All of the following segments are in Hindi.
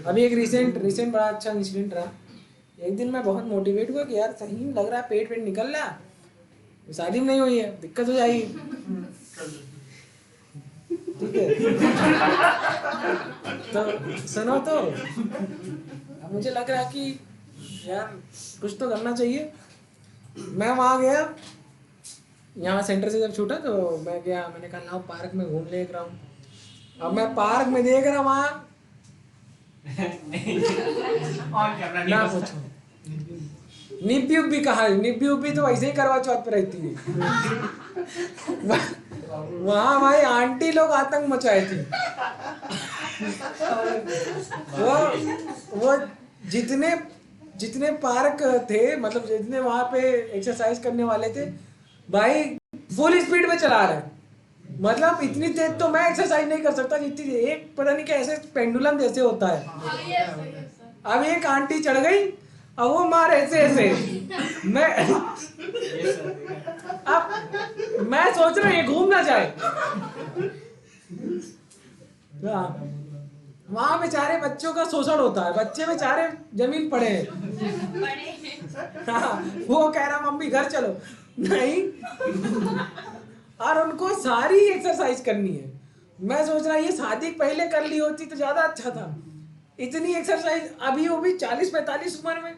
अभी एक रिसेंट बड़ा अच्छा इंसिडेंट रहा। एक दिन मैं बहुत मोटिवेट हुआ कि यार सही में लग रहा है पेट निकल रहा, शादी में नहीं हुई है, दिक्कत हो जाएगी। ठीक है तो सुनो, तो अब मुझे लग रहा है कि यार कुछ तो करना चाहिए। मैं वहाँ गया, यहाँ सेंटर से जब छूटा तो मैं गया, मैंने कहा लाओ पार्क में घूम ले एक राउंड। अब मैं पार्क में देख रहा वहाँ ना पूछो, निब्बी उब्बी कहा, निब्बी उब्बी तो वैसे ही करवा चौथ पे रहती है। वहाँ भाई आंटी लोग आतंक मचाए थे। वो जितने जितने पार्क थे, मतलब जितने वहाँ पे एक्सरसाइज करने वाले थे भाई, फुल स्पीड में चला रहे हैं। मतलब इतनी तेज तो मैं एक्सरसाइज नहीं कर सकता जितनी, एक पता नहीं क्या ऐसे पेंडुलम जैसे होता है। अब एक आंटी चढ़ गई, अब वो मार ऐसे ऐसे, मैं अब मैं सोच रहा हूँ ये घूम ना जाए। वहां बेचारे बच्चों का शोषण होता है, बच्चे बेचारे जमीन पड़े हैं। हाँ, वो कह रहा मम्मी घर चलो, नहीं, और उनको सारी एक्सरसाइज करनी है। मैं सोच रहा ये शादी पहले कर ली होती तो ज्यादा अच्छा था। इतनी एक्सरसाइज अभी वो भी 40-45 उम्र में।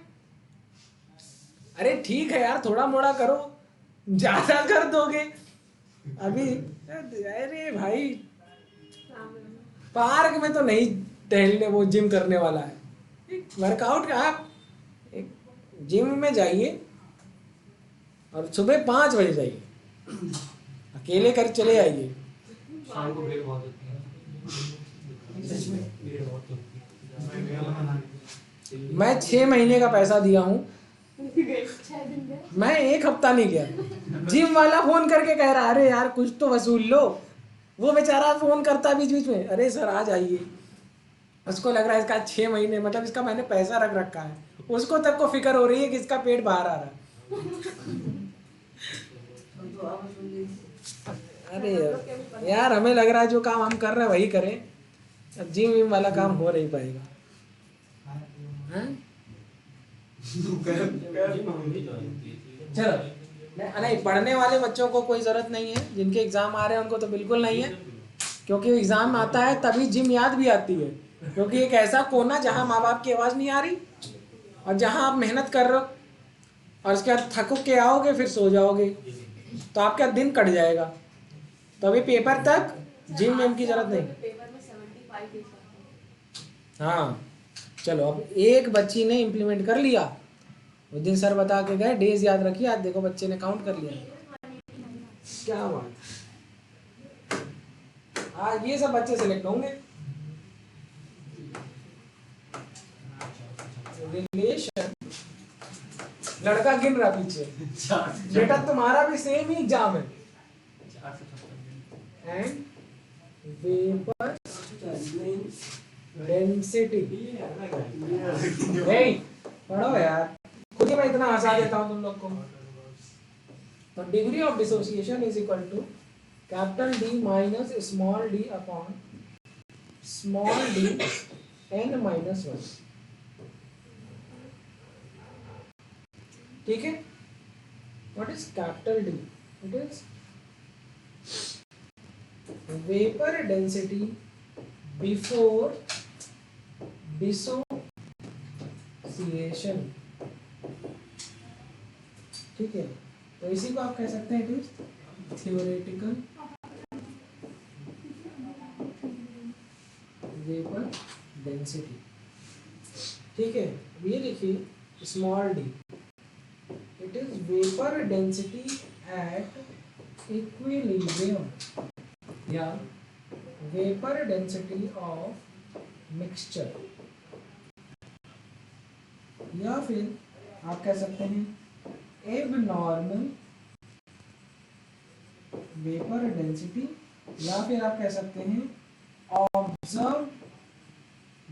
अरे ठीक है यार, थोड़ा मोड़ा करो, ज्यादा कर दोगे अभी। अरे भाई पार्क में तो नहीं टहलने, वो जिम करने वाला है। वर्कआउट का आप एक जिम में जाइए और सुबह 5 बजे जाइए, अकेले कर चले आइए। शाम को भीड़ बहुत होती है, सच में भीड़ बहुत होती है। मैं 6 महीने का पैसा दिया हूँ, मैं 1 हफ्ता नहीं गया। जिम वाला फोन करके कह रहा अरे यार कुछ तो वसूल लो। वो बेचारा फोन करता बीच बीच में, अरे सर आ जाइए। उसको लग रहा है इसका 6 महीने, मतलब इसका मैंने पैसा रख रखा है, उसको तक को फिक्र हो रही है कि इसका पेट बाहर आ रहा है। अरे यार हमें लग रहा है जो काम हम कर रहे हैं वही करें, जिम विम वाला काम हो नहीं पाएगा। चलो नहीं, पढ़ने वाले बच्चों को कोई ज़रूरत नहीं है, जिनके एग्ज़ाम आ रहे हैं उनको तो बिल्कुल नहीं है, क्योंकि एग्ज़ाम आता है तभी जिम याद भी आती है। क्योंकि एक ऐसा कोना जहाँ माँ बाप की आवाज़ नहीं आ रही और जहाँ आप मेहनत कर रहे हो और उसके बाद थक के आओगे फिर सो जाओगे तो आपका दिन कट जाएगा। तो अभी पेपर तक जिम विम की ज़रूरत नहीं। हाँ चलो, अब एक बच्ची ने इम्प्लीमेंट कर लिया, उस दिन सर बता के गए डेज याद रखिए, आज देखो बच्चे ने काउंट कर लिया। क्या बात, आज ये सब बच्चे सिलेक्ट होंगे। रिलेशन, लड़का गिन रहा पीछे, बेटा तुम्हारा भी सेम ही एग्जाम है। एंड वेपर डेंसिटी, पढ़ो यार, खुद ही मैं इतना हंसा देता हूँ तुम लोग को। तो degree of dissociation is equal to capital D minus small D upon small d n minus 1। ठीक है, what is capital D? It is vapour density before dissociation. ठीक है, तो इसी को आप कह सकते हैं it is theoretical vapour density. ठीक है, ये लिखिए small d, it is vapour density at equilibrium या वेपर डेंसिटी ऑफ मिक्सचर, या फिर आप कह सकते हैं एबनॉर्मल वेपर डेंसिटी, या फिर आप कह सकते हैं ऑब्जर्व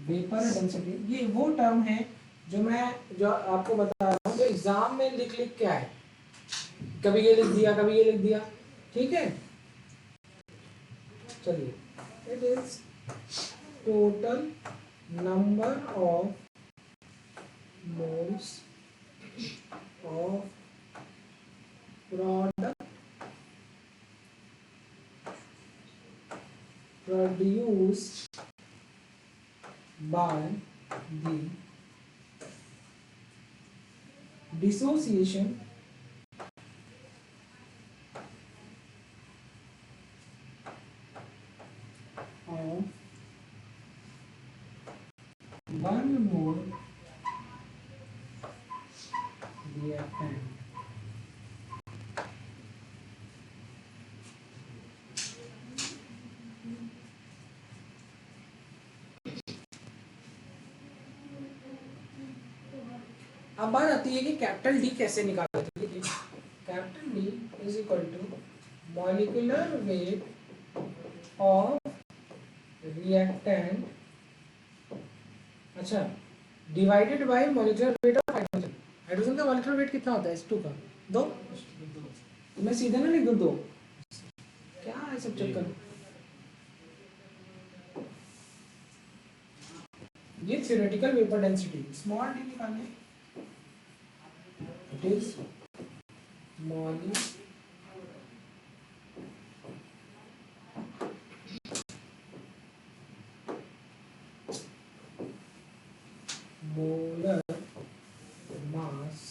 वेपर डेंसिटी। ये वो टर्म है जो आपको बता रहा हूँ, जो एग्जाम में लिख के आए, कभी ये लिख दिया कभी ये लिख दिया। ठीक है, चलिए, it is total number of moles of product produced by the dissociation of one mole reactant. अब बात आती है कि कैपिटल डी कैसे निकालते हैं। Capital D is equal to molecular weight of reactant, अच्छा, divided by molecular weight of hydrogen. Hydrogen का मॉलिक्यूलर वेट कितना होता है H2 का? 2। तो मैं सीधे ना लिख दूं 2, क्या है सब चक्कर। ये theoretical vapour density small D निकालने, it is molar mass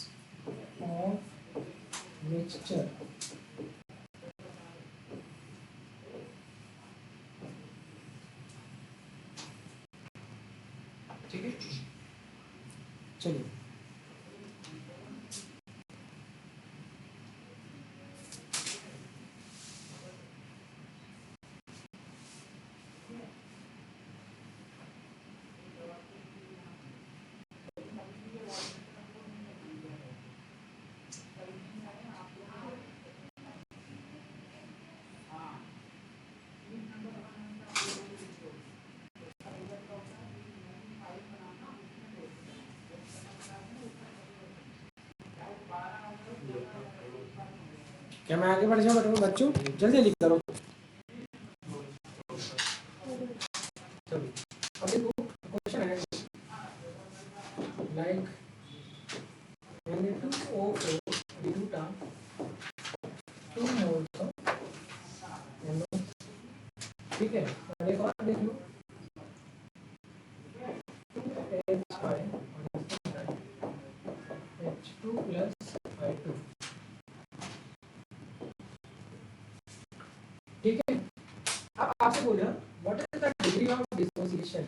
of mixture ठीक है। चलिए क्या मैं आगे बढ़ जाऊँ बच्चों? जल्दी जल्दी करो। अब देखो क्वेश्चन है like Na2O4 2 moles of NO, ठीक है। और एक और देख लो H2 plus I2, ठीक है। अब आपसे बोला what is the degree of dissociation,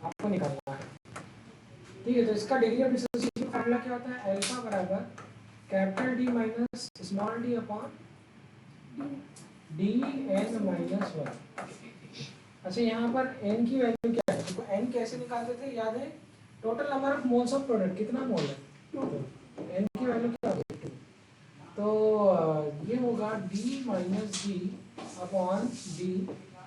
आपको निकालना है, ठीक है। तो इसका डिग्री ऑफ डिसोसिएशन फॉर्मूला क्या होता है? अल्फा बराबर capital D minus small D upon d n minus 1। अच्छा, यहाँ पर n की वैल्यू क्या है? तो n कैसे निकालते थे याद है? Total number of moles of product, कितना मोल है? 2। n की वैल्यू क्या होगी? 2। तो ये होगा d minus D upon D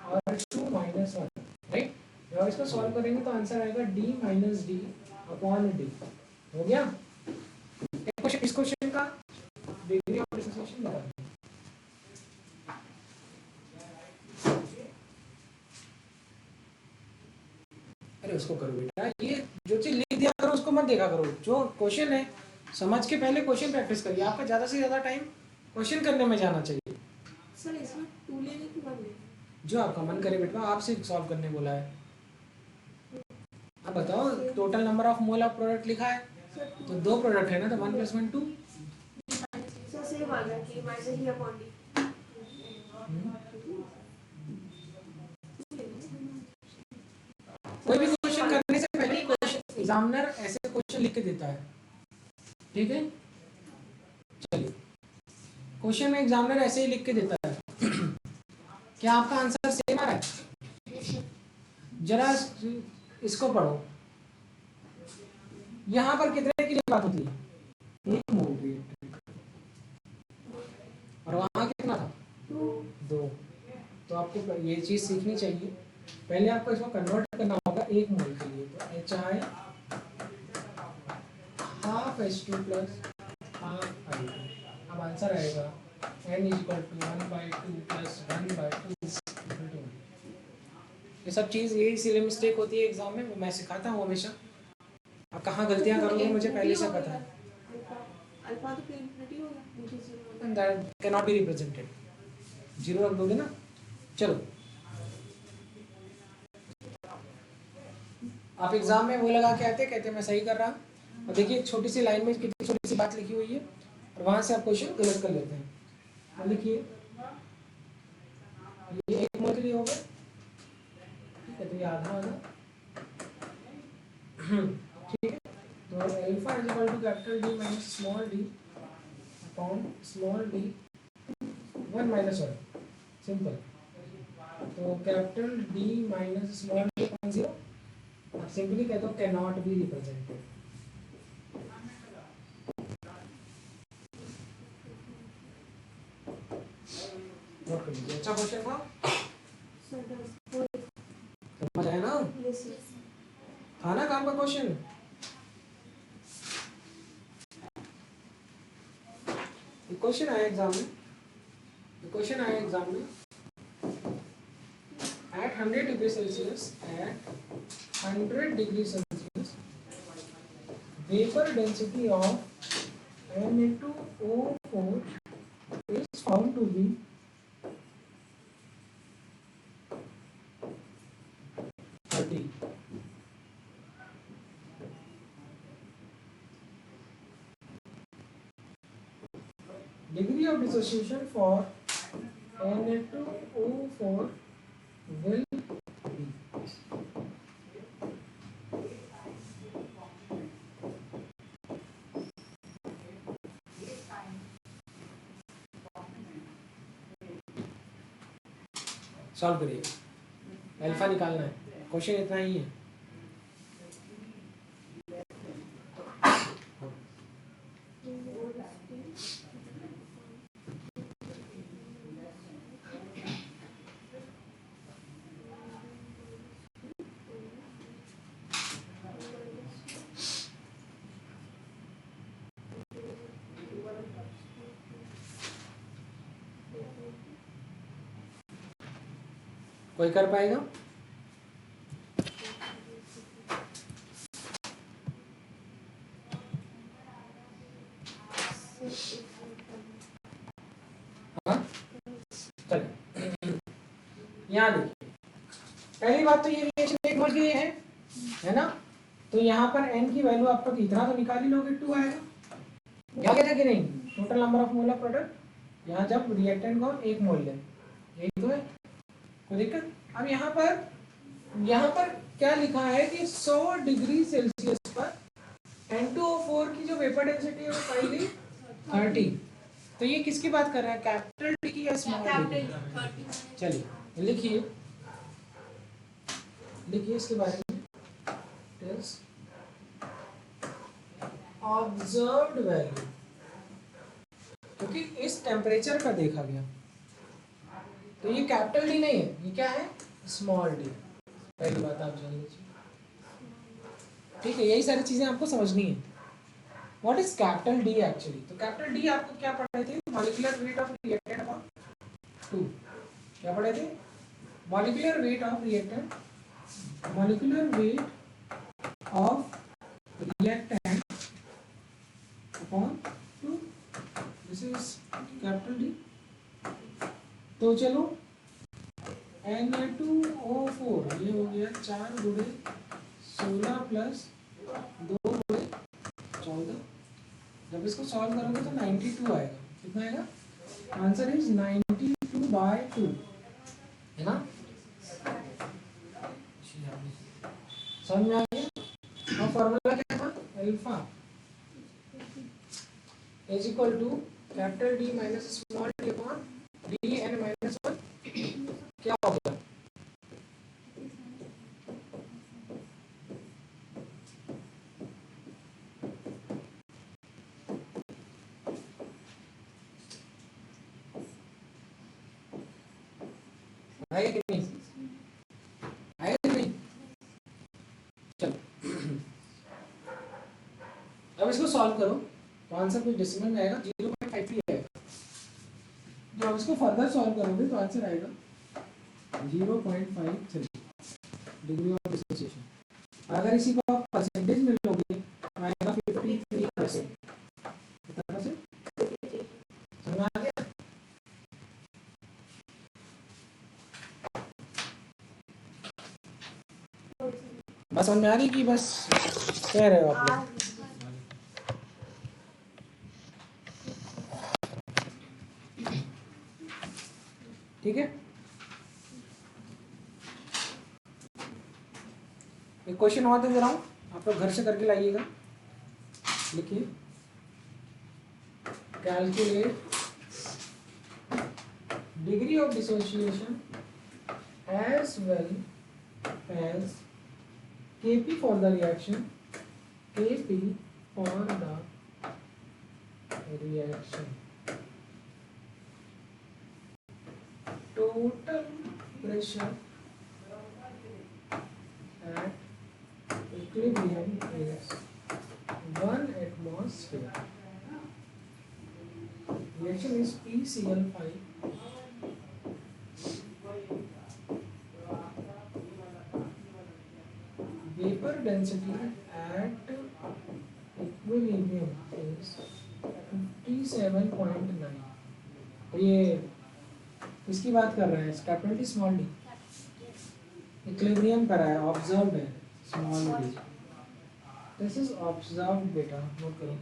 और 2 माइनस 1, राइट। जब इसको सॉल्व करेंगे तो आंसर आएगा d minus D upon D. हो गया। इस क्वेश्चन का डिग्री ऑफ डिसोसिएशन निकालना। अरे उसको करो बेटा, ये जो चीज लिख दिया करो उसको मत देखा करो। जो क्वेश्चन है समझ के पहले क्वेश्चन प्रैक्टिस करिए। आपका ज्यादा से ज्यादा टाइम क्वेश्चन करने में जाना चाहिए। सर इसमें 2 लेने की बात नहीं, जो आपका मन करे बेटा, आपसे सॉल्व करने बोला है। अब बताओ total number of mole of product लिखा है तो 2 प्रोडक्ट है ना, तो 1 + 1 2। सर सेम आ गया कि माइनस डी अपॉन डी। कोई भी क्वेश्चन करने से पहले क्वेश्चन एग्जामिनर ऐसे क्वेश्चन लिख के देता है, ठीक है। चलिए, क्वेश्चन में एग्जामिनर ऐसे ही लिख के देता है। क्या आपका आंसर सेम आ रहा है? जरा इसको पढ़ो। यहाँ पर कितने की बात होती है? 1 मोल रिएक्टेंट, और वहाँ कितना था? 2। तो आपको ये चीज सीखनी चाहिए। पहले आपको इसको कन्वर्ट करना होगा 1 मोल के लिए। तो HI half H2 plus half I2। अब आंसर आएगा N = 1/2 + 1/2 = 1। ये सब चीज़ यही इसीलिए मिस्टेक होती है एग्जाम में, वो मैं सिखाता हूँ हमेशा। आप कहाँ गलतियाँ करोगे मुझे पहले से पता है। अल्फा तो इन्फिनिटी होगा, मुझे zero and that can not be represented, zero रख दोगे ना। चलो आप एग्जाम में वो लगा के आते कहते मैं सही कर रहा हूँ, और देखिए छोटी सी लाइन में कितनी छोटी सी बात लिखी हुई है, और वहाँ से आप क्वेश्चन गलत कर लेते हैं। अब लिखिए ये 1 मोल के लिए हो गया, ठीक है, तो ये आधा आधा, ठीक है। तो alpha is equal to capital D minus small D upon small D 1 minus 1, simple. तो capital D minus small D upon 0, आप सिंपली कहते हो can not be represented. Note कर लीजिए, अच्छा क्वेश्चन था, समझ आया ना, था ना काम का क्वेश्चन। क्वेश्चन आया एग्जाम में, क्वेश्चन आया एग्जाम में at 100 degrees Celsius, at 100 degrees Celsius, vapor density of Na2O4 is found to be 30. Degree of dissociation for Na2O4 will be, solve करिए, अल्फा निकालना है, क्वेश्चन इतना ही है। कोई कर पाएगा? हाँ चलिए, यहाँ देखिए, पहली बात तो ये रिलेशन 1 मोल के लिए है ना, तो यहाँ पर n की वैल्यू आपको इतना तो निकाल ही लोगे, 2 आएगा, क्या कहता कि नहीं, total number of mole of product, यहाँ जब रिएक्टेंट को 1 मोल ले, यही तो है, कोई दिक्कत। अब यहाँ पर क्या लिखा है कि 100 डिग्री सेल्सियस पर N2O4 की जो वेपर डेंसिटी है वो पाई गई 30। तो ये किसकी बात कर रहा है, कैपिटल डी की या स्मॉल डी की? चलिए लिखिए इसके बारे में, ऑब्जर्व्ड वैल्यू, क्योंकि इस टेम्परेचर का देखा गया, तो ये कैपिटल डी नहीं है, ये क्या है, स्मॉल डी। पहली बात आप जान लीजिए, ठीक है, यही सारी चीजें आपको समझनी है। What is capital D actually? तो कैपिटल डी आपको क्या पढ़े थे, molecular weight of reactant upon 2, क्या पढ़े थे, molecular weight of reactant, molecular weight of reactant upon 2, this is capital D. तो चलो Na2O4 ये हो गया 4 गुणे 16 प्लस 2 गुणे 14, जब इसको सॉल्व करोगे तो 92 आएगा, कितना आएगा, आंसर इज 92/2, है ना, समझ में आ गया। और फॉर्मूला क्या था, alpha is equal to capital D minus small D upon d n minus 1, क्या होगा, आएगा कि नहीं, आएगा कि नहीं। चलो अब इसको सॉल्व करो तो आंसर कुछ डेसिमल में आएगा, 0.53 आएगा। जब इसको फर्दर सॉल्व करोगे तो आंसर आएगा 0.53। Degree of dissociation. अगर इसी को आप परसेंटेज में लोगे तो आएगा 53%। कितना परसेंट? समझ में आ गया? बस समझ में आ रही कि बस कह रहे हो आप लोग? ठीक है, एक क्वेश्चन और दे रहा हूँ, आप लोग घर से करके लाइएगा। लिखिए, calculate degree of dissociation as well as Kp for the reaction, Kp for the reaction. Total pressure at equilibrium is 1 atmosphere. Reaction is PCl5. Vapor density at equilibrium is 57.9. ये किसकी बात कर रहा है? Capital T small D, equilibrium कर रहा है, ऑब्जर्व्ड है small D. This is observed बेटा, नोट करो।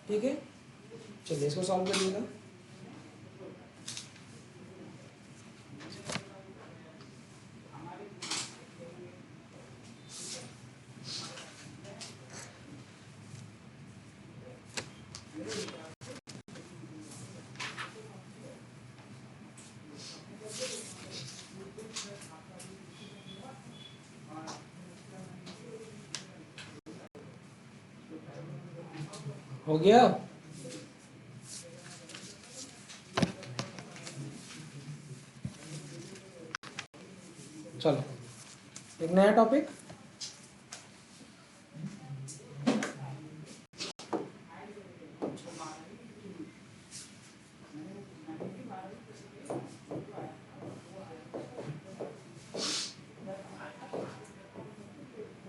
ठीक है, चलिए इसको सॉल्व करिएगा। हो गया? चलो एक नया टॉपिक।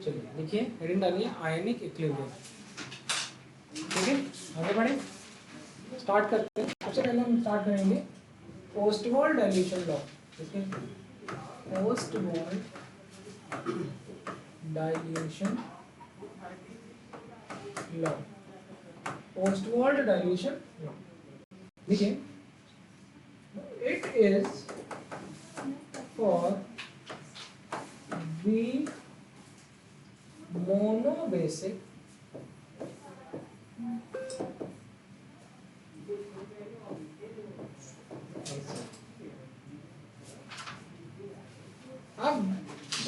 चलिए देखिए, हेडिंग डालिए आयनिक इक्विलिब्रियम। ठीक है, आगे बढ़े, स्टार्ट करते हैं। सबसे पहले हम स्टार्ट करेंगे पोस्ट-वॉल डाइल्यूशन लॉ। ठीक है, Ostwald dilution law, Ostwald dilution law. देखिए, it is for weak monobasic अब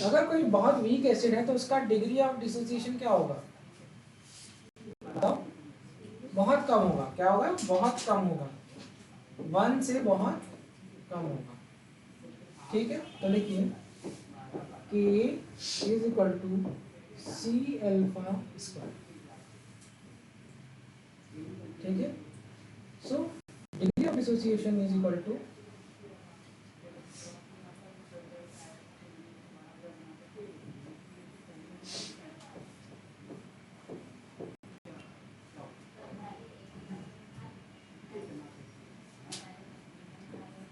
अगर कोई बहुत वीक एसिड है तो उसका डिग्री ऑफ डिसोसिएशन क्या होगा? बताओ। बहुत कम होगा। क्या होगा? बहुत कम होगा, 1 से बहुत कम होगा। ठीक है, तो लिखिए K is equal to C alpha square. ठीक है, so degree of dissociation is equal to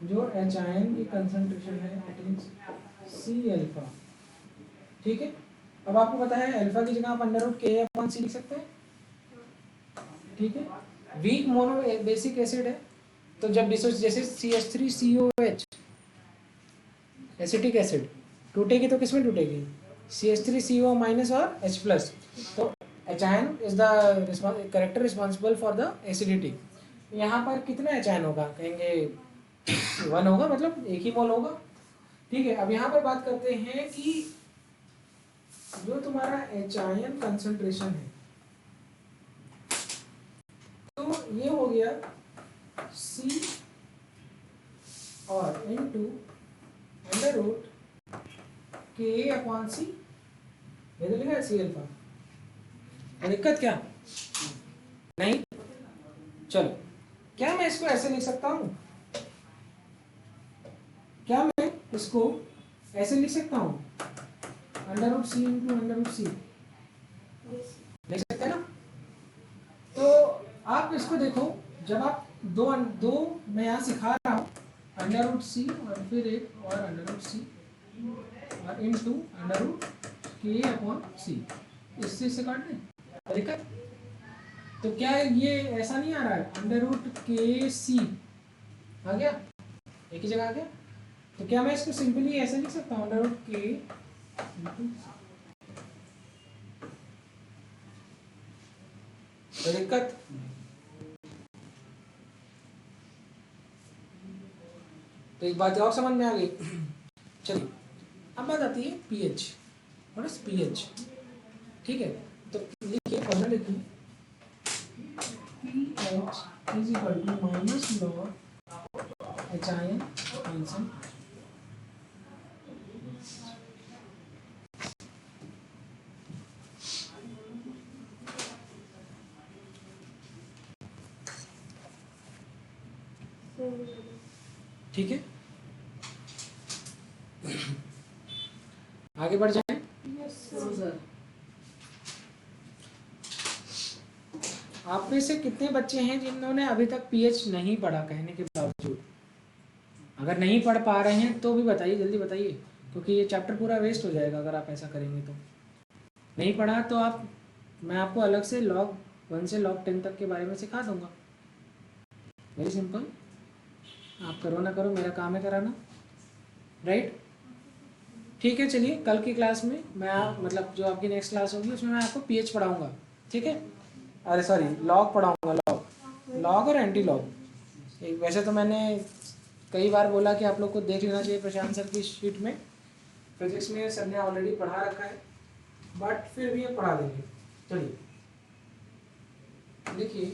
जो एच आयन की कंसंट्रेशन है इट इज सी अल्फा। ठीक है, अब आपको पता है अल्फा की जगह आप अंडर रूट के अपॉन सी लिख सकते हैं। ठीक है, वीक मोनो बेसिक एसिड है तो जब जैसे CH3COH एसिटिक एसिड टूटेगी तो किसमें टूटेगी? CH3CO माइनस और H प्लस। तो H ion is the character responsible for the acidity. यहाँ पर कितना एच आयन होगा? कहेंगे 1 होगा, मतलब एक ही मोल होगा। ठीक है, अब यहाँ पर बात करते हैं कि जो तुम्हारा एच आयन कंसंट्रेशन है तो ये हो गया C और इनटू अंडर रूट के अपॉन सी। ये तो लिखा है सी अल्फा। दिक्कत क्या? नहीं। चलो, क्या मैं इसको ऐसे लिख सकता हूँ? क्या मैं इसको ऐसे लिख सकता हूँ? √c into √c Yes. देख सकते हैं ना। तो आप इसको देखो, जब आप दो मैं यहाँ सिखा रहा हूँ √c और फिर एक और √c और इंटू √k/c, इससे से काट दें, दिक्कत। तो क्या ये ऐसा नहीं आ रहा है, √kc आ गया, एक ही जगह आ गया। तो क्या मैं इसको सिंपली ऐसे लिख सकता हूँ, √k तो दिक्कत। तो एक बात और समझ में आ गई। चलिए अब बात आती है pH, और pH, ठीक है। तो लिखिए, फॉर्मूला लिखिए, pH is equal to minus log HIN answer ठीक है। आगे बढ़ जाए। Yes, sir. आप में से कितने बच्चे हैं जिन्होंने अभी तक pH नहीं पढ़ा, कहने के बावजूद? अगर नहीं पढ़ पा रहे हैं तो भी बताइए, जल्दी बताइए, क्योंकि ये चैप्टर पूरा वेस्ट हो जाएगा अगर आप ऐसा करेंगे। तो नहीं पढ़ा तो मैं आपको अलग से log 1 से log 10 तक के बारे में सिखा दूंगा। वेरी सिंपल, आप करो ना करो, मेरा काम है कराना, राइट। ठीक है, चलिए कल की क्लास में मैं मतलब जो आपकी नेक्स्ट क्लास होगी उसमें मैं आपको pH पढ़ाऊंगा, ठीक है। अरे सॉरी, लॉग पढ़ाऊंगा, लॉग और एंटी लॉग। एक वैसे तो मैंने कई बार बोला कि आप लोग को देख लेना चाहिए प्रशांत सर की शीट में, फिजिक्स में सर ने ऑलरेडी पढ़ा रखा है, बट फिर भी ये पढ़ा देंगे। चलिए देखिए,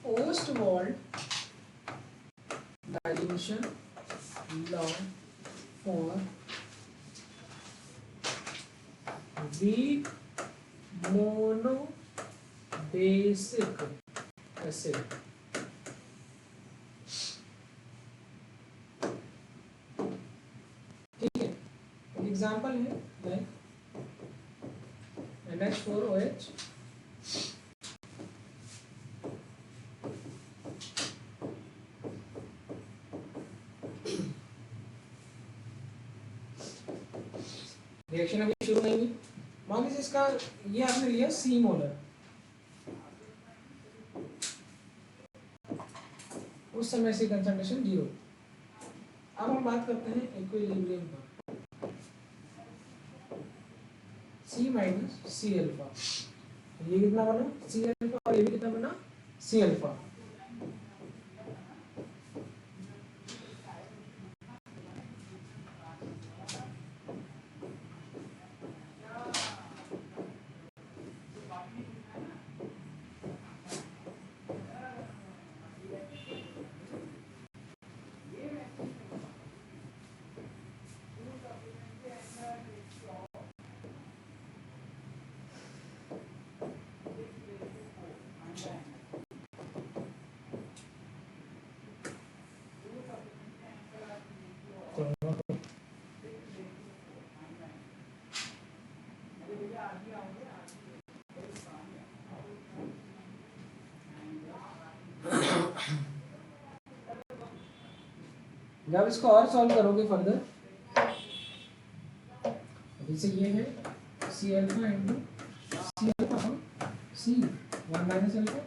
Ostwald dilution law for weak mono basic acid. ठीक है, एग्जाम्पल है लाइक NH4OH, रिएक्शन अभी शुरू नहीं हुई। मान लीजिए इसका ये आपने लिया C मोलर, उस समय से कंसंट्रेशन 0। अब हम बात करते हैं इक्विलिब्रियम पर, C माइनस C अल्फा, ये कितना बना C अल्फा और ये भी कितना बना C अल्फा। जब इसको और सॉल्व करोगे फर्दर, जैसे ये है C alpha into C alpha C 1 minus alpha,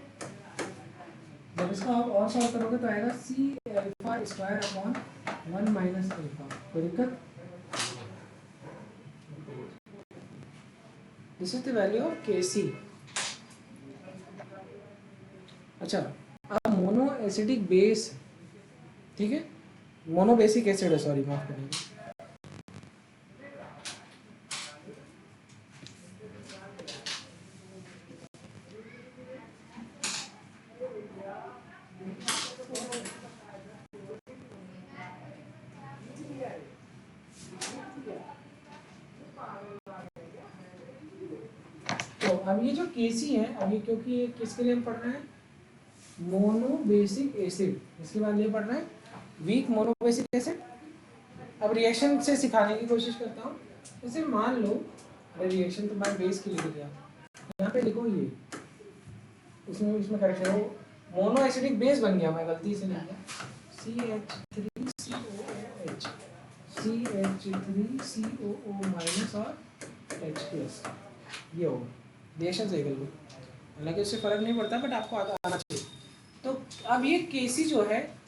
जब इसको आप और सॉल्व करोगे तो आएगा C alpha square upon 1 minus alpha. कोई दिक्कत? This is the value of Kc। अच्छा, अब मोनो एसिडिक बेस, ठीक है, मोनो बेसिक एसिड है, सॉरी माफ करिए। तो अब ये जो Kc है, अब ये क्योंकि ये किसके लिए हम पढ़ रहे हैं, मोनो बेसिक एसिड, इसके बाद ये पढ़ रहे हैं वीक मोनो बेसिक एसिड। अब रिएक्शन से सिखाने की कोशिश करता हूँ। जैसे मान लो, अरे रिएक्शन तो मैं बेस की लिख दिया, यहाँ पे लिखो ये, इसमें करेक्शन हो, मोनो एसिडिक बेस बन गया, मैं गलती से लिख दिया CH3COOH, CH3COO माइनस और H प्लस, ये होगा रिएक्शन सही कर लो, हालांकि उससे फर्क नहीं पड़ता बट आपको आना चाहिए। तो अब ये केसी जो है,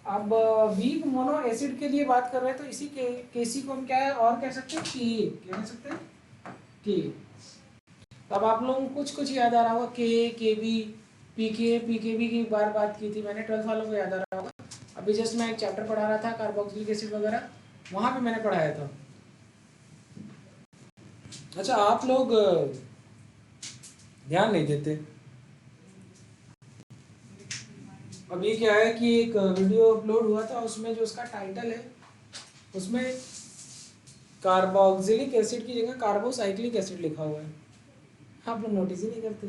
अब वीक मोनो एसिड के लिए बात कर रहे हैं, तो इसी के केसी को हम क्या है और कह सकते हैं, के क्या कह सकते हैं, के। अब आप लोगों को कुछ याद आ रहा होगा, के बी पीकेबी की बार बात की थी मैंने, 12th वालों को याद आ रहा होगा। अभी जस्ट मैं एक चैप्टर पढ़ा रहा था कार्बोक्सिलिक एसिड वगैरह, वहाँ पे मैंने पढ़ाया था। अच्छा, आप लोग ध्यान नहीं देते। अब ये क्या है कि एक वीडियो अपलोड हुआ था, उसमें जो उसका टाइटल है, उसमें कार्बोक्सिलिक एसिड की जगह कार्बोसाइक्लिक एसिड लिखा हुआ है, आप लोग नोटिस ही नहीं करते।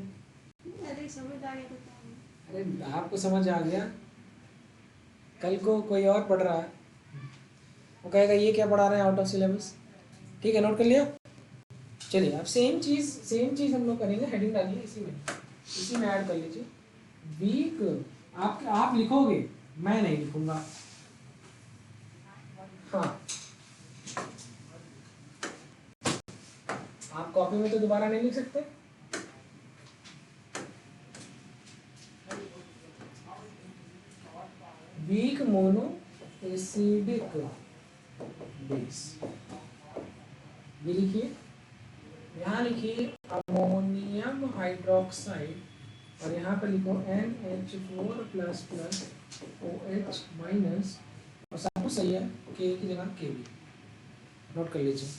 अरे समझ आ गया तो। अरे आपको समझ आ गया, कल को कोई और पढ़ रहा है, वो कहेगा ये क्या पढ़ा रहे हैं आउट ऑफ सिलेबस। ठीक है, नोट कर लिया। चलिए, अब सेम चीज़ हम लोग करेंगे, हेडिंग डालिए इसी में ऐड कर लीजिए। वीक आप लिखोगे, मैं नहीं लिखूंगा। हाँ, आप कॉपी में तो दोबारा नहीं लिख सकते। वीक मोनो एसिडिक बेस, ये लिखिए, यहाँ लिखिए अमोनियम हाइड्रोक्साइड, और यहाँ पर लिखो NH4++OH माइनस, और सब कुछ सही है, के की जगह के भी नोट कर लीजिए।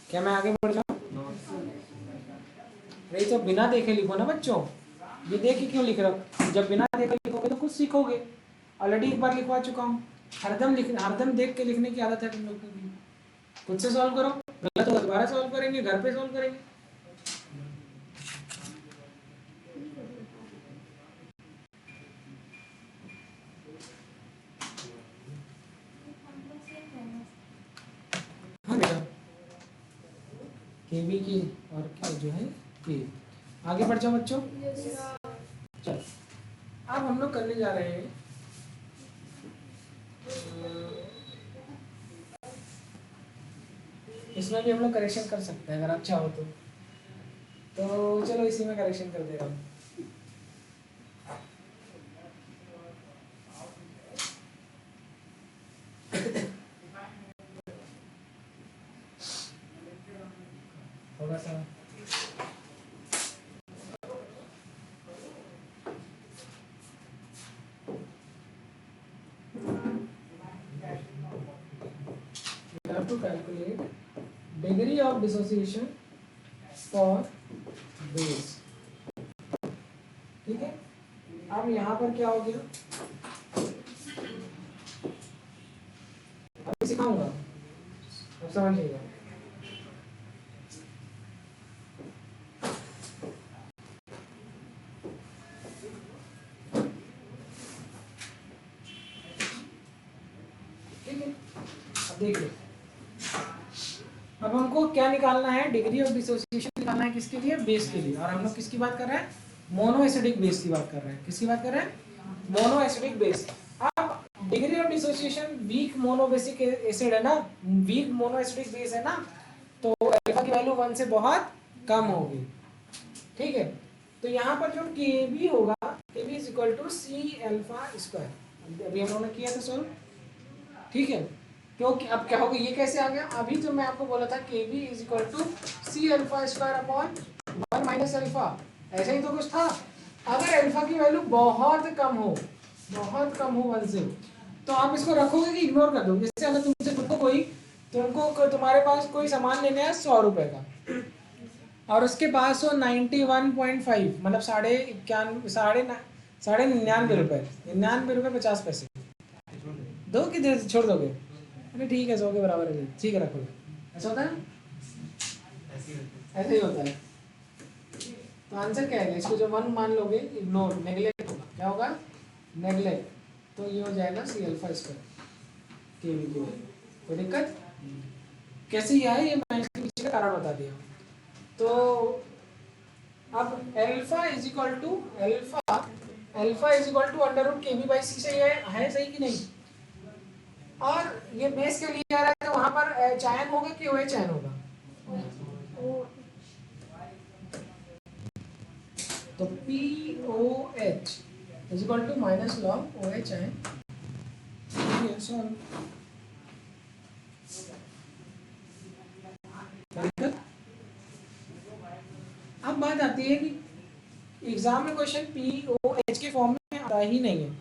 क्या मैं आगे बढ़ जाऊँ? नहीं तो बिना देखे लिखो ना बच्चों, ये देख के क्यों लिख रहा हूँ? जब बिना देखे लिखोगे तो कुछ सीखोगे। ऑलरेडी एक बार लिखवा चुका हूँ, हरदम देख के लिखने की आदत है तुम लोगों की। खुद से सॉल्व करो, गलत होगा दोबारा सॉल्व करेंगे, घर पे सॉल्व करेंगे। हाँ बेटा, केबी की और क्या जो है के। आगे बढ़ जाओ बच्चों। चलो, अब हम लोग करने जा रहे हैं इसमें भी हम लोग करेक्शन कर सकते हैं अगर आप चाहो तो चलो इसी में करेक्शन कर दे रहा हूँ। थोड़ा सा to calculate degree of dissociation for base। ठीक है, अब यहाँ पर क्या हो गया, अभी सिखाऊंगा, अब समझिएगा। ठीक है, अब देखिए, अब हमको क्या निकालना है, डिग्री ऑफ डिसोसिएशन निकालना है, किसके लिए, बेस के लिए। और हम लोग किसकी बात कर रहे हैं, मोनो एसिडिक बेस की बात कर रहे हैं। किसकी बात कर रहे हैं, मोनो एसिडिक बेस। अब degree of dissociation weak mono basic acid है ना, वीक मोनो एसिडिक बेस है ना, तो अल्फा की वैल्यू 1 से बहुत कम होगी। ठीक है, तो यहाँ पर जो Kb होगा, Kb is equal to C alpha square, अभी हम लोगों ने किया था सॉल्व। ठीक है, क्योंकि अब क्या होगा, ये कैसे आ गया, अभी तो मैं आपको बोला था Kb is equal to C alpha square upon 1 minus alpha, ऐसा ही तो कुछ था। अगर अल्फा की वैल्यू बहुत कम हो 1 से, तो आप इसको रखोगे कि इग्नोर कर दोगे। जैसे अगर तुमसे तुमको तुम्हारे पास कोई सामान लेने है 100 रुपए का, और उसके पास हो 91.5, मतलब 99.5 रुपए, 99 रुपए 50 पैसे, दो कि छोड़ दोगे? अरे ठीक है, 100 के बराबर है, ठीक है रखो। ऐसा होता है, ऐसे ही होता है। तो आंसर क्या है? इसको जब 1 मान लोगे, इग्नोर, नेगलेक्ट होगा, क्या होगा? नेगलेक्ट। तो ये हो जाएगा सी अल्फा स्क्वायर के वी की वैल्यू। कोई दिक्कत? कैसे ही आए ये मैं इसके पीछे का कारण बता दिया। तो अब alpha is equal to under root K b by C से है सही कि नहीं? और ये बेस के लिए आ रहा है तो वहां पर चायन होगा कि OH चायन होगा? तो POH is equal to minus log OH है। अब बात आती है कि एग्जाम में क्वेश्चन POH के फॉर्म में आता ही नहीं है।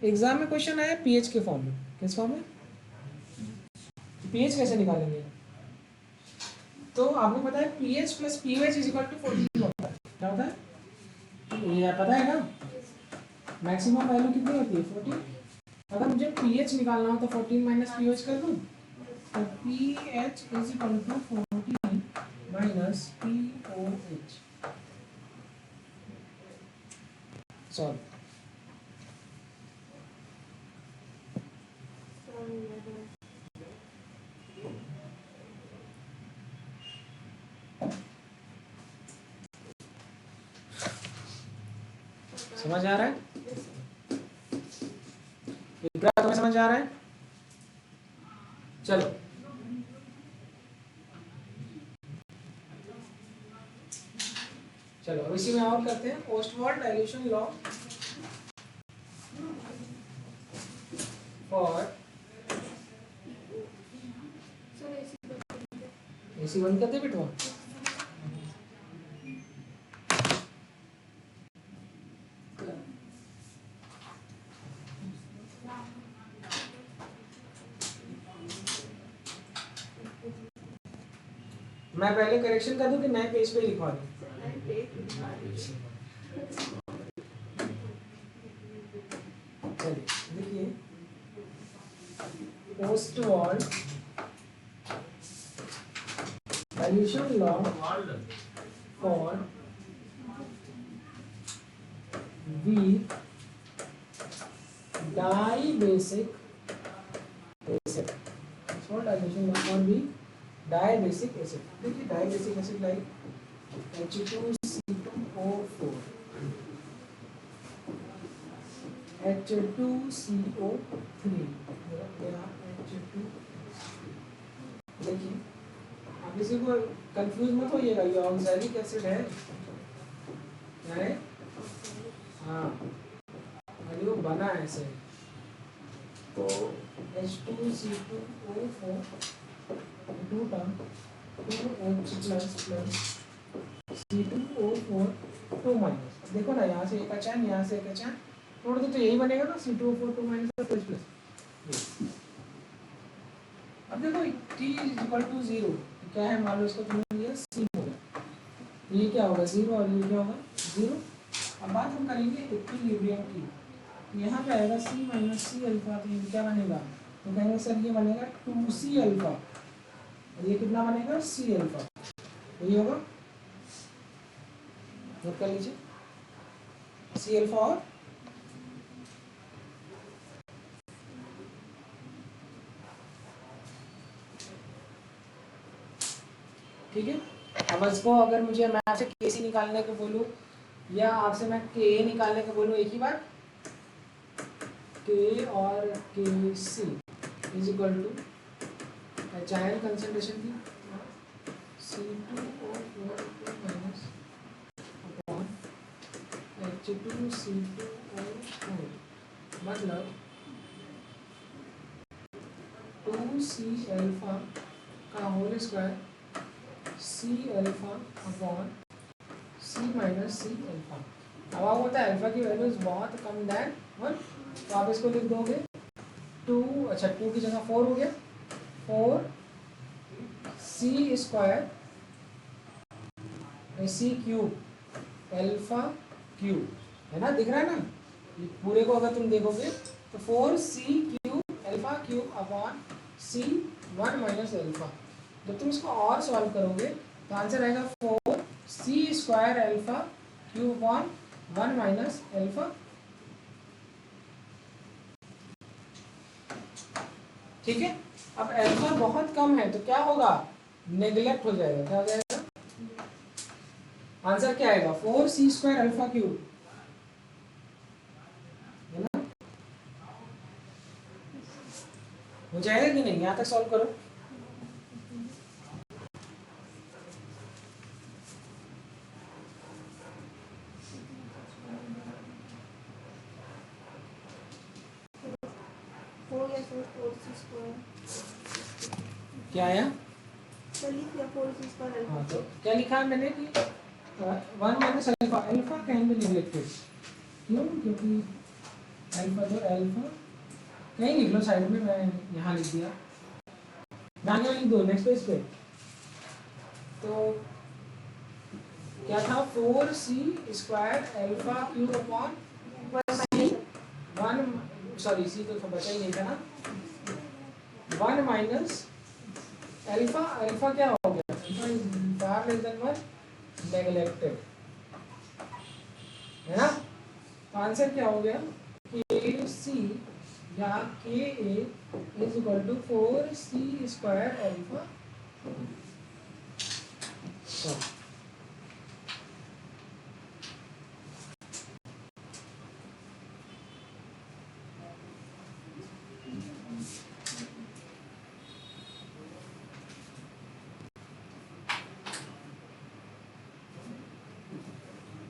एग्जाम में क्वेश्चन आया PH के फॉर्म में। किस फॉर्म में? PH कैसे निकालेंगे? तो आपको पता है PH plus POH is equal to 14 होता है। क्या होता है? ये पता है ना? मैक्सिमम वैल्यू कितनी होती है? 14। अगर मुझे PH निकालना हो तो 14 माइनस POH कर दूं, तो PH is equal to 14 minus POH। Solve. समझ आ रहा है? विक्रांत तुम्हें समझ आ रहा है? चलो चलो अब इसी में और करते हैं। Ostwald dilution law for AC बंद कर दे बेटवा। मैं पहले करेक्शन कर दूं कि नए पेज पे लिखवा दूं? चलिए देखिए, Ostwald dilution law for weak dibasic acid। Ostwald dilution law for weak dibasic acid. देखिए dibasic acid like H2CO4 H2CO3 H2। देखिए आप इसी को कंफ्यूज मत होइएगा, ये ऑक्सैलिक एसिड है, क्या है? हाँ, और ये बना है ऐसे। तो H2C2O4 2 term 2H plus C2O4 2 minus. देखो ना, यहाँ से एक अचान, यहाँ से एक अचान तोड़ दो तो यही बनेगा ना, C2O4 2 माइनस प्लस प्लस। अब देखो T इज इक्वल टू 0 क्या है? मान लो इसको तुमने लिया C होगा, ये क्या होगा? 0 और ये क्या होगा? 0। अब बात हम करेंगे इक्विलिब्रियम की। यहाँ पे आएगा C माइनस C अल्फा, तो ये क्या बनेगा? तो कहेंगे सर ये बनेगा 2C अल्फा, और ये कितना बनेगा? C alpha. यही होगा, नोट कर लीजिए। C अल्फा और ठीक है। अब इसको अगर मुझे मैं आपसे KC निकालने को बोलूँ या आपसे मैं KA निकालने को बोलूँ, एक ही बात, K और KC इज इक्वल टू चायन कंसंट्रेशन की C2O4 माइनस अपॉन H2C2O4 मतलब 2C अल्फा का whole square C alpha upon C minus C alpha. अब आप होता है अल्फा की वैल्यूज बहुत कम दैन 1, तो आप इसको लिख दोगे 2, अच्छा 2 की जगह 4 हो गया, 4C square C cube alpha cube, है ना? दिख रहा है ना? ये पूरे को अगर तुम देखोगे तो 4C cube alpha cube upon C 1 minus alpha. जब तुम इसको और सॉल्व करोगे तो आंसर आएगा 4 C square alpha cube upon 1 minus alpha. ठीक है, अब अल्फा बहुत कम है तो क्या होगा, नेग्लेक्ट हो जाएगा। क्या हो जाएगा, आंसर क्या आएगा 4 सी स्क्वायर अल्फा क्यूब, है ना। हो जाएगा कि नहीं, यहां तक सॉल्व करो। क्या आया, हाँ तो क्या लिखा है मैंने कि 1 minus alpha, alpha can be neglected. क्यों, क्योंकि अल्फा तो अल्फा कहीं लिख लो साइड में, मैं यहाँ लिख दिया, आगे लिख दो नेक्स्ट पेज पे। तो क्या था 4 C square alpha cube upon 1, sorry C तो बचा ही नहीं था ना, 1 माइनस अल्फा, अल्फा क्या हो गया, alpha is far less than 1, neglected, है ना। तो आंसर क्या हो गया, के सी या K A is equal to 4 C square alpha.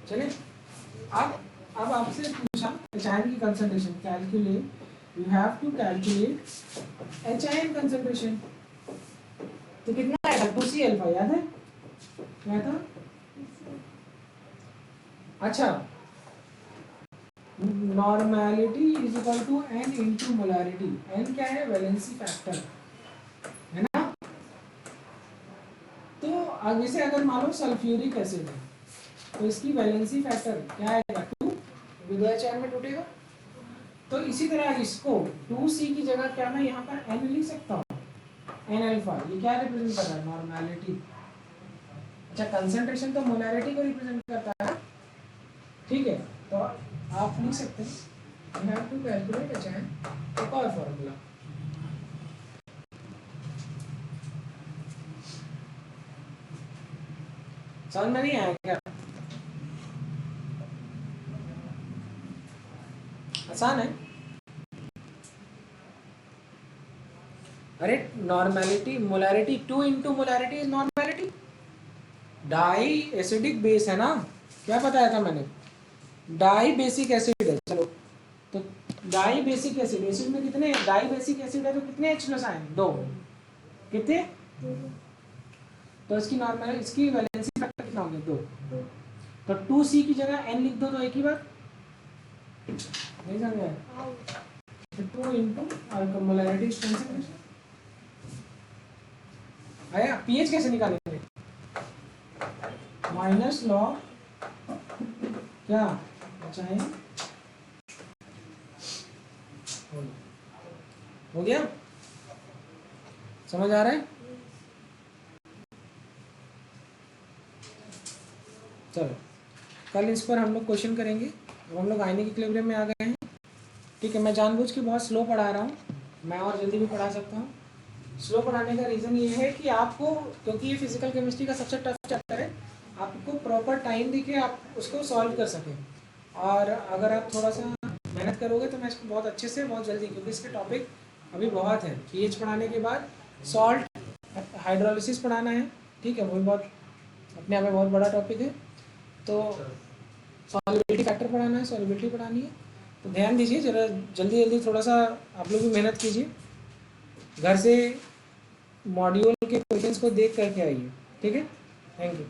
चलिए, अब आपसे पूछा HIN की concentration calculate, you have to calculate HIN concentration. तो कितना आया था 2C अल्फा, याद है क्या था। अच्छा, normality is equal to n into molarity. n क्या है, वैलेंसी फैक्टर, है ना। तो अब जैसे अगर मान लो सल्फ्यूरिक एसिड है तो इसकी वैलेंसी फैक्टर क्या आएगा 2, HIN में टूटेगा। तो इसी तरह इसको 2C की जगह क्या मैं यहाँ पर n लिख सकता हूँ, n अल्फा, ये क्या रिप्रेजेंट कर रहा है, नॉर्मेलिटी। अच्छा, कंसंट्रेशन तो मोलैरिटी को रिप्रेजेंट करता है, ठीक है। तो आप लिख सकते हैं you have to calculate HIN, एक और फॉर्मूला, समझ में नहीं आया क्या, आसान है। अरे normality, molarity 2 into molarity is normality. Diacidic base है ना, क्या बताया था मैंने, डाई बेसिक एसिड है। चलो, तो डाई बेसिक एसिड, एसिड में कितने डाई बेसिक एसिड है तो कितने H प्लस आए, 2, कितने, तो इसकी नॉर्मल, इसकी वैलेंसी फैक्टर कितना हो गया, 2। तो 2C की जगह n लिख दो तो एक ही बार, नहीं समझ आया, 2 इंटू मोलैरिटी कंसंट्रेशन आया। पीएच कैसे निकालेंगे, माइनस लॉग क्या बचाए, हो गया, समझ आ रहा है। चलो, कल इस पर हम लोग क्वेश्चन करेंगे। अब हम लोग आयनिक इक्विलिब्रियम में आ गए हैं, ठीक है। मैं जानबूझ के बहुत स्लो पढ़ा रहा हूँ, मैं और जल्दी भी पढ़ा सकता हूँ। स्लो पढ़ाने का रीज़न ये है कि आपको, क्योंकि ये फिजिकल केमिस्ट्री का सबसे टफ चैप्टर है, आपको प्रॉपर टाइम दिखे, आप उसको सॉल्व कर सकें। और अगर आप थोड़ा सा मेहनत करोगे तो मैं इसको बहुत अच्छे से, बहुत जल्दी, क्योंकि इसके टॉपिक अभी बहुत है। पीएच पढ़ाने के बाद सॉल्ट हाइड्रोलिसिस पढ़ाना है, ठीक है, वो भी बहुत अपने आप में बहुत बड़ा टॉपिक है। तो सॉल्युबिलिटी फैक्टर पढ़ाना है, सॉल्युबिलिटी पढ़ानी है। तो ध्यान दीजिए ज़रा, जल्दी जल्दी थोड़ा सा आप लोग भी मेहनत कीजिए, घर से मॉड्यूल के क्वेश्चंस को देख करके आइए, ठीक है। Thank you.